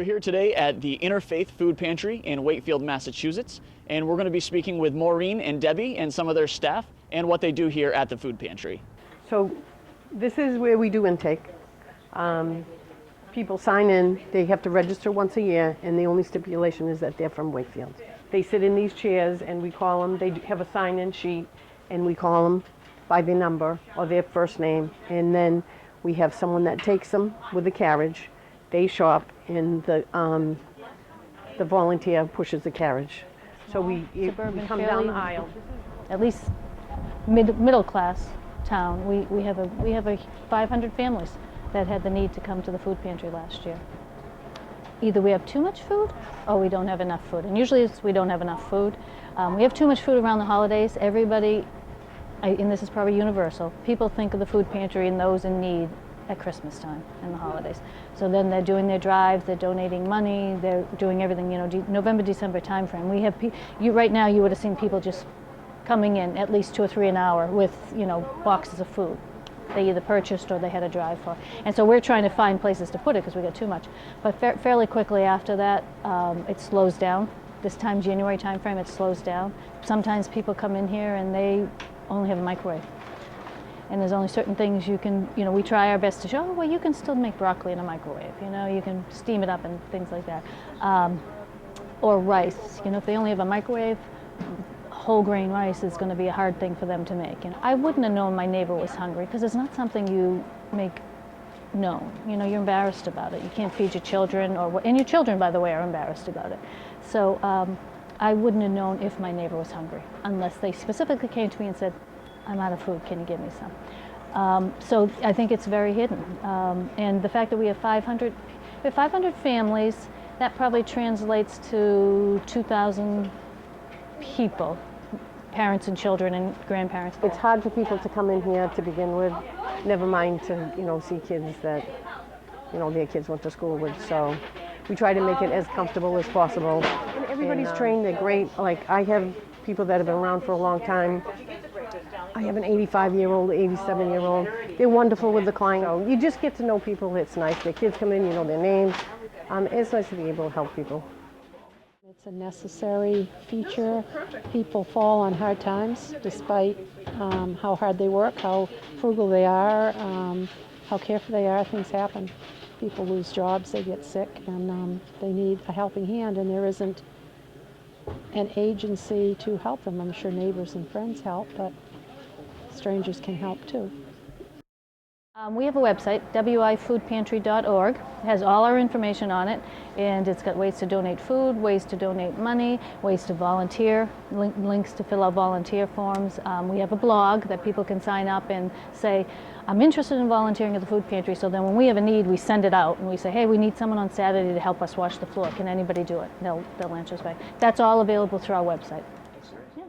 here today at the Interfaith Food Pantry in Wakefield, Massachusetts, and we're going to be speaking with Maureen and Debbie and some of their staff and what they do here at the food pantry. So this is where we do intake. People sign in, they have to register once a year, and the only stipulation is that they're from Wakefield. They sit in these chairs and we call them, they have a sign-in sheet, and we call them by their number or their first name, and then we have someone that takes them with a carriage. They shop, and the volunteer pushes the carriage. So we come down the aisle. At least middle class town. We have a 500 families that had the need to come to the food pantry last year. Either we have too much food or we don't have enough food. And usually it's we don't have enough food. We have too much food around the holidays. Everybody, and this is probably universal, people think of the food pantry and those in need at Christmas time and the holidays. So then they're doing their drives, they're donating money, they're doing everything, November, December timeframe. We have, right now you would have seen people just coming in at least 2 or 3 an hour with, boxes of food. They either purchased or they had a drive for. And so we're trying to find places to put it because we got too much. But fairly quickly after that, it slows down. This time, January timeframe, it slows down. Sometimes people come in here and they only have a microwave. And there's only certain things you can, we try our best to show, well, you can still make broccoli in a microwave, you can steam it up and things like that. Or rice, if they only have a microwave, whole grain rice is going to be a hard thing for them to make. And I wouldn't have known my neighbor was hungry because it's not something you make known. You're embarrassed about it. You can't feed your children, and your children, by the way, are embarrassed about it. So I wouldn't have known if my neighbor was hungry unless they specifically came to me and said, I'm out of food, can you give me some? So I think it's very hidden. And the fact that we have 500 families, that probably translates to 2,000 people, parents and children and grandparents. It's hard for people to come in here to begin with, never mind to, see kids that, their kids went to school with. So we try to make it as comfortable as possible. And everybody's trained, they're great. Like I have people that have been around for a long time. I have an 85-year-old, 87-year-old. They're wonderful with the client. So you just get to know people. It's nice. Their kids come in, you know their names. It's nice to be able to help people. It's a necessary feature. People fall on hard times despite how hard they work, how frugal they are, how careful they are. Things happen. People lose jobs, they get sick, and they need a helping hand, and there isn't an agency to help them. I'm sure neighbors and friends help, but strangers can help too. We have a website, wifoodpantry.org. It has all our information on it, and it's got ways to donate food, ways to donate money, ways to volunteer, links to fill out volunteer forms. We have a blog that people can sign up and say, I'm interested in volunteering at the food pantry, so then when we have a need, we send it out and we say, hey, we need someone on Saturday to help us wash the floor. Can anybody do it? They'll answer us back. That's all available through our website. Yeah.